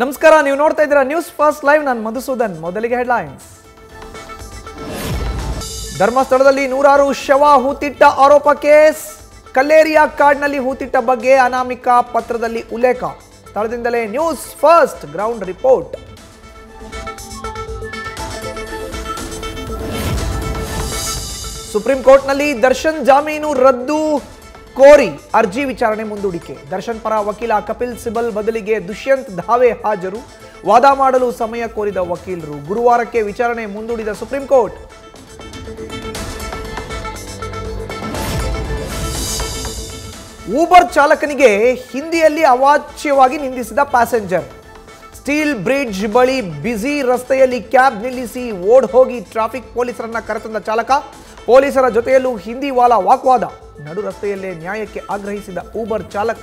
ನಮಸ್ಕಾರ, ನೀವು ನೋಡ್ತಾ ಇದ್ದೀರಾ ನ್ಯೂಸ್ ಫಸ್ಟ್ ಲೈವ್. ನಾನು ಮಧುಸೂದನ್. ಮೊದಲಿಗೆ ಹೆಡ್ಲೈನ್ಸ್. ಧರ್ಮಸ್ಥಳದಲ್ಲಿ ನೂರಾರು ಶವ ಹೂತಿಟ್ಟ ಆರೋಪ ಕೇಸ್. ಕಲ್ಲೇರಿಯಾ ಕಾಡ್ನಲ್ಲಿ ಹೂತಿಟ್ಟ ಬಗ್ಗೆ ಅನಾಮಿಕಾ ಪತ್ರದಲ್ಲಿ ಉಲ್ಲೇಖ. ಸ್ಥಳದಿಂದಲೇ news first ground report. Supreme ಕೋರ್ಟ್ನಲ್ಲಿ ದರ್ಶನ್ ಜಾಮೀನು ರದ್ದು ಕೋರಿ ಅರ್ಜಿ ವಿಚಾರಣೆ ಮುಂದೂಡಿಕೆ. ದರ್ಶನ್ ಪರ ವಕೀಲ ಕಪಿಲ್ ಸಿಬಲ್ ಬದಲಿಗೆ ದುಷ್ಯಂತ್ ಧಾವೆ ಹಾಜರು. ವಾದ ಮಾಡಲು ಸಮಯ ಕೋರಿದ ವಕೀಲರು. ಗುರುವಾರಕ್ಕೆ ವಿಚಾರಣೆ ಮುಂದೂಡಿದ ಸುಪ್ರೀಂ ಕೋರ್ಟ್. ಊಬರ್ ಚಾಲಕನಿಗೆ ಹಿಂದಿಯಲ್ಲಿ ಅವಾಚ್ಯವಾಗಿ ನಿಂದಿಸಿದ ಪ್ಯಾಸೆಂಜರ್. ಸ್ಟೀಲ್ ಬ್ರಿಡ್ಜ್ ಬಳಿ ಬ್ಯುಸಿ ರಸ್ತೆಯಲ್ಲಿ ಕ್ಯಾಬ್ ನಿಲ್ಲಿಸಿ ಓಡ್ ಹೋಗಿ ಟ್ರಾಫಿಕ್ ಪೊಲೀಸರನ್ನ ಕರೆತಂದ ಚಾಲಕ. ಪೊಲೀಸರ ಜೊತೆಯಲ್ಲೂ ಹಿಂದಿ ವಾಲ ವಾಗ್ವಾದ. ನಡು ರಸ್ತೆಯಲ್ಲೇ ನ್ಯಾಯಕ್ಕೆ ಆಗ್ರಹಿಸಿದ ಊಬರ್ ಚಾಲಕ.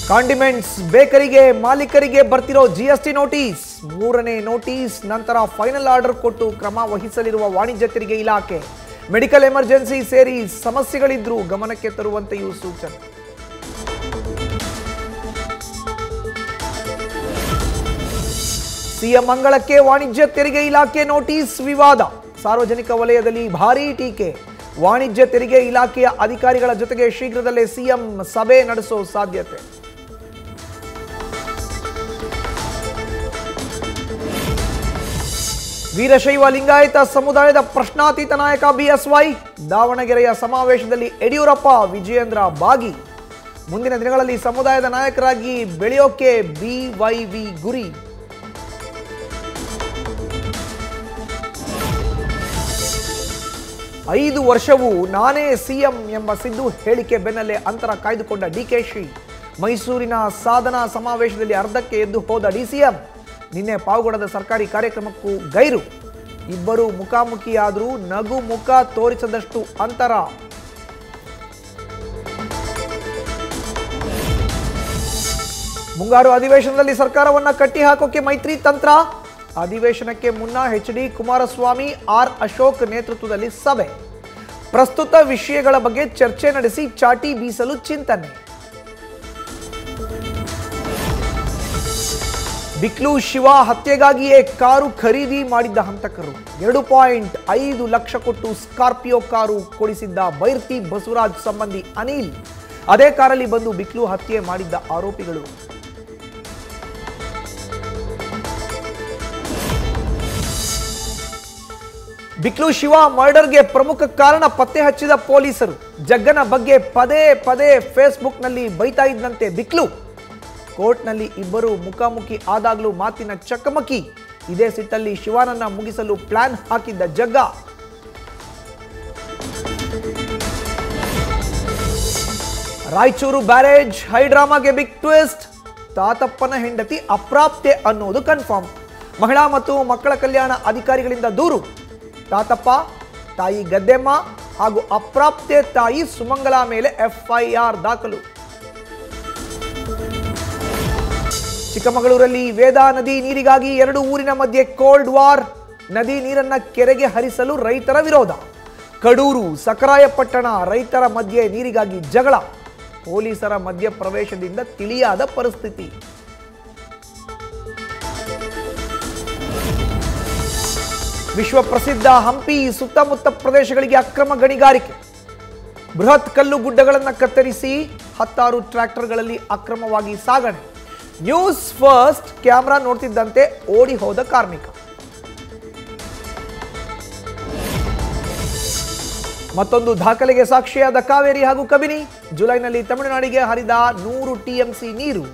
ಕಾಂಡಿಮೆಂಟ್ಸ್ ಬೇಕರಿಗೆ ಮಾಲೀಕರಿಗೆ ಬರ್ತಿರೋ ಜಿಎಸ್ಟಿ ನೋಟಿಸ್. 3ನೇ ನೋಟಿಸ್ ನಂತರ ಫೈನಲ್ ಆರ್ಡರ್ ಕೊಟ್ಟು ಕ್ರಮ ವಹಿಸಲಿರುವ ವಾಣಿಜ್ಯ ತೆರಿಗೆ ಇಲಾಖೆ. ಮೆಡಿಕಲ್ ಎಮರ್ಜೆನ್ಸಿ ಸೇರಿ ಸಮಸ್ಯೆಗಳಿದ್ರೂ ಗಮನಕ್ಕೆ ತರುವಂತೆಯೂ ಸೂಚನೆ. ಸಿಎಂ ಅಂಗಳಕ್ಕೆ ವಾಣಿಜ್ಯ ತೆರಿಗೆ ಇಲಾಖೆ ನೋಟಿಸ್ ವಿವಾದ. ಸಾರ್ವಜನಿಕ ವಲಯದಲ್ಲಿ ಭಾರೀ ಟೀಕೆ. ವಾಣಿಜ್ಯ ತೆರಿಗೆ ಇಲಾಖೆಯ ಅಧಿಕಾರಿಗಳ ಜೊತೆಗೆ ಶೀಘ್ರದಲ್ಲೇ ಸಿಎಂ ಸಭೆ ನಡೆಸೋ ಸಾಧ್ಯತೆ. ವೀರಶೈವ ಲಿಂಗಾಯತ ಸಮುದಾಯದ ಪ್ರಶ್ನಾತೀತ ನಾಯಕ ಬಿಎಸ್ವೈ. ದಾವಣಗೆರೆಯ ಸಮಾವೇಶದಲ್ಲಿ ಯಡಿಯೂರಪ್ಪ, ವಿಜಯೇಂದ್ರ ಭಾಗಿ. ಮುಂದಿನ ದಿನಗಳಲ್ಲಿ ಸಮುದಾಯದ ನಾಯಕರಾಗಿ ಬೆಳೆಯೋಕೆ ಬಿವೈವಿ ಗುರಿ. ಐದು ವರ್ಷವೂ ನಾನೇ ಸಿಎಂ ಎಂಬ ಸಿದ್ದು ಹೇಳಿಕೆ ಬೆನ್ನಲ್ಲೇ ಅಂತರ ಕಾಯ್ದುಕೊಂಡ ಡಿಕೆಶಿ. ಮೈಸೂರಿನ ಸಾಧನಾ ಸಮಾವೇಶದಲ್ಲಿ ಅರ್ಧಕ್ಕೆ ಎದ್ದು ಹೋದ ಡಿಸಿಎಂ. ನಿನ್ನೆ ಪಾವಗಡದ ಸರ್ಕಾರಿ ಕಾರ್ಯಕ್ರಮಕ್ಕೂ ಗೈರು. ಇಬ್ಬರು ಮುಖಾಮುಖಿಯಾದರೂ ನಗು ಮುಖ ತೋರಿಸದಷ್ಟು ಅಂತರ. ಮುಂಗಾರು ಅಧಿವೇಶನದಲ್ಲಿ ಸರ್ಕಾರವನ್ನ ಕಟ್ಟಿ ಹಾಕೋಕೆ ಮೈತ್ರಿ ತಂತ್ರ. ಅಧಿವೇಶನಕ್ಕೆ ಮುನ್ನ ಎಚ್.ಡಿ. ಕುಮಾರಸ್ವಾಮಿ, ಆರ್ ಅಶೋಕ್ ನೇತೃತ್ವದಲ್ಲಿ ಸಭೆ. ಪ್ರಸ್ತುತ ವಿಷಯಗಳ ಬಗ್ಗೆ ಚರ್ಚೆ ನಡೆಸಿ ಚಾಟಿ ಬೀಸಲು ಚಿಂತನೆ. ಬಿಕ್ಲು ಶಿವ ಹತ್ಯೆಗಾಗಿಯೇ ಕಾರು ಖರೀದಿ ಮಾಡಿದ್ದ ಹಂತಕರು. 2.5 ಲಕ್ಷ ಕೊಟ್ಟು ಸ್ಕಾರ್ಪಿಯೋ ಕಾರು ಕೊಡಿಸಿದ್ದ ಬೈರ್ತಿ ಬಸವರಾಜ್ ಸಂಬಂಧಿ ಅನಿಲ್. ಅದೇ ಕಾರಲ್ಲಿ ಬಂದು ಬಿಕ್ಲು ಹತ್ಯೆ ಮಾಡಿದ್ದ ಆರೋಪಿಗಳು. ಬಿಕ್ಲು ಶಿವ ಮರ್ಡರ್ಗೆ ಪ್ರಮುಖ ಕಾರಣ ಪತ್ತೆ ಹಚ್ಚಿದ ಪೊಲೀಸರು. ಜಗ್ಗನ ಬಗ್ಗೆ ಪದೇ ಪದೇ ಫೇಸ್ಬುಕ್ನಲ್ಲಿ ಬೈತಾ ಇದ್ದಂತೆ ಬಿಕ್ಲು. ಕೋರ್ಟ್ನಲ್ಲಿ ಇಬ್ಬರು ಮುಖಾಮುಖಿ ಆದಾಗಲೂ ಮಾತಿನ ಚಕಮಕಿ. ಇದೇ ಸಿಟ್ಟಲ್ಲಿ ಶಿವನನ್ನ ಮುಗಿಸಲು ಪ್ಲಾನ್ ಹಾಕಿದ್ದ ಜಗ್ಗ. ರಾಯಚೂರು ಬ್ಯಾರೇಜ್ ಹೈಡ್ರಾಮಾಗೆ ಬಿಗ್ ಟ್ವಿಸ್ಟ್. ತಾತಪ್ಪನ ಹೆಂಡತಿ ಅಪ್ರಾಪ್ತೆ ಅನ್ನೋದು ಕನ್ಫರ್ಮ್. ಮಹಿಳಾ ಮತ್ತು ಮಕ್ಕಳ ಕಲ್ಯಾಣ ಅಧಿಕಾರಿಗಳಿಂದ ದೂರು. ತಾತಪ್ಪ, ತಾಯಿ ಗದ್ದೆಮ್ಮ ಹಾಗೂ ಅಪ್ರಾಪ್ತೆ ತಾಯಿ ಸುಮಂಗಲಾ ಮೇಲೆ ಎಫ್ಐಆರ್ ದಾಖಲು. ಚಿಕ್ಕಮಗಳೂರಲ್ಲಿ ವೇದಾ ನದಿ ನೀರಿಗಾಗಿ 2 ಊರಿನ ಮಧ್ಯೆ ಕೋಲ್ಡ್ ವಾರ್. ನದಿ ನೀರನ್ನ ಕೆರೆಗೆ ಹರಿಸಲು ರೈತರ ವಿರೋಧ. ಕಡೂರು, ಸಕರಾಯಪಟ್ಟಣ ರೈತರ ಮಧ್ಯೆ ನೀರಿಗಾಗಿ ಜಗಳ. ಪೊಲೀಸರ ಮಧ್ಯಪ್ರವೇಶದಿಂದ ತಿಳಿಯಾದ ಪರಿಸ್ಥಿತಿ. ವಿಶ್ವ ಪ್ರಸಿದ್ಧ ಹಂಪಿ ಸುತ್ತಮುತ್ತ ಪ್ರದೇಶಗಳಿಗೆ ಅಕ್ರಮ ಗಣಿಗಾರಿಕೆ. ಬೃಹತ್ ಕಲ್ಲು ಗುಡ್ಡಗಳನ್ನು ಕತ್ತರಿಸಿ 10 ಟ್ರ್ಯಾಕ್ಟರ್ಗಳಲ್ಲಿ ಅಕ್ರಮವಾಗಿ ಸಾಗಣೆ. ನ್ಯೂಸ್ ಫಸ್ಟ್ ಕ್ಯಾಮೆರಾ ನೋಡ್ತಿದ್ದಂತೆ ಓಡಿ ಹೋದ ಕಾರ್ಮಿಕ. ಮತ್ತೊಂದು ದಾಖಲೆಗೆ ಸಾಕ್ಷಿಯಾದ ಕಾವೇರಿ ಹಾಗೂ ಕಬಿನಿ. ಜುಲೈನಲ್ಲಿ ತಮಿಳುನಾಡಿಗೆ ಹರಿದ 100 ಟಿಎಂಸಿ ನೀರು.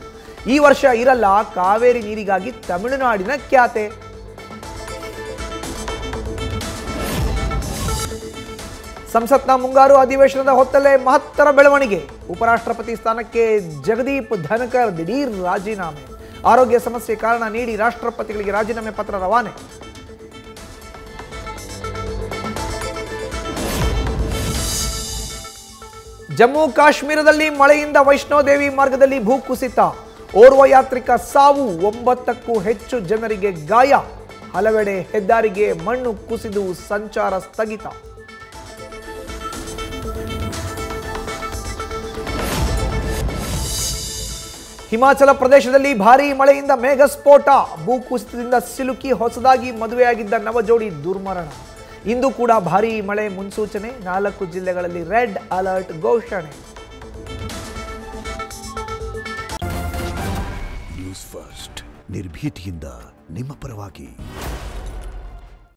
ಈ ವರ್ಷ ಇರಲ್ಲ ಕಾವೇರಿ ನೀರಿಗಾಗಿ ತಮಿಳುನಾಡಿನ ಖ್ಯಾತೆ. ಸಂಸತ್ನ ಮುಂಗಾರು ಅಧಿವೇಶನದ ಹೊತ್ತಲ್ಲೇ ಮಹತ್ತರ ಬೆಳವಣಿಗೆ. ಉಪರಾಷ್ಟ್ರಪತಿ ಸ್ಥಾನಕ್ಕೆ ಜಗದೀಪ್ ಧನಕರ್ ದಿಢೀರ್ ರಾಜೀನಾಮೆ. ಆರೋಗ್ಯ ಸಮಸ್ಯೆ ಕಾರಣ ನೀಡಿ ರಾಷ್ಟ್ರಪತಿಗಳಿಗೆ ರಾಜೀನಾಮೆ ಪತ್ರ ರವಾನೆ. ಜಮ್ಮು ಕಾಶ್ಮೀರದಲ್ಲಿ ಮಳೆಯಿಂದ ವೈಷ್ಣೋದೇವಿ ಮಾರ್ಗದಲ್ಲಿ ಭೂಕುಸಿತ. ಓರ್ವ ಯಾತ್ರಿಕ ಸಾವು, 9ಕ್ಕೂ ಹೆಚ್ಚು ಜನರಿಗೆ ಗಾಯ. ಹಲವೆಡೆ ಹೆದ್ದಾರಿಗೆ ಮಣ್ಣು ಕುಸಿದು ಸಂಚಾರ ಸ್ಥಗಿತ. ಹಿಮಾಚಲ ಪ್ರದೇಶದಲ್ಲಿ ಭಾರೀ ಮಳೆಯಿಂದ ಮೇಘಸ್ಫೋಟ, ಭೂಕುಸಿತದಿಂದ ಸಿಲುಕಿ ಹೊಸದಾಗಿ ಮದುವೆಯಾಗಿದ್ದ ನವಜೋಡಿ ದುರ್ಮರಣ. ಇಂದು ಕೂಡ ಭಾರೀ ಮಳೆ ಮುನ್ಸೂಚನೆ, 4 ಜಿಲ್ಲೆಗಳಲ್ಲಿ ರೆಡ್ ಅಲರ್ಟ್ ಘೋಷಣೆ. ನ್ಯೂಸ್ ಫಸ್ಟ್ ನಿರ್ಭೀತಿಯಿಂದ ನಿಮ್ಮ ಪರವಾಗಿ.